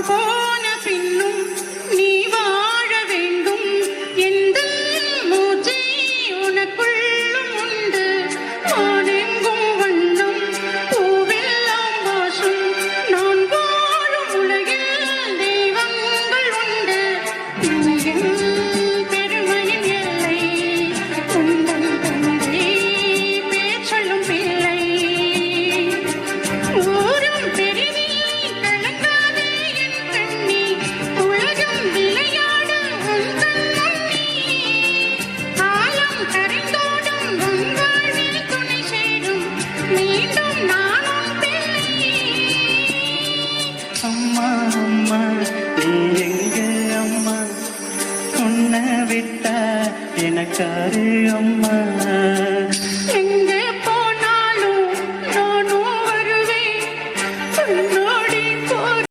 போன பின்னும் நீ வாழ வேண்டும் எந்த மூச்சை உனக்குள்ளும் உண்டு வானெங்கும் வண்ணம் பூவெல்லாம் வாசம் நான் வாழும் உலகில் தெய்வங்கள் உண்டு பெருமையின் எல்லை உந்தன் தந்தை பேர் சொல்லும் பிள்ளை ஊரும் பெரிதில்லை கலங்காதே என் கண்ணி உலகம் விளையாட உந்தன் முன்னி காலம் கரைந்தோடும் உன் வாழ்வில் துணை சேரும் மீண்டும் நானும் பிள்ளை அம்மா அம்மா நீ எங்க அம்மா உன்னை விட்டா எனக்காரு அம்மா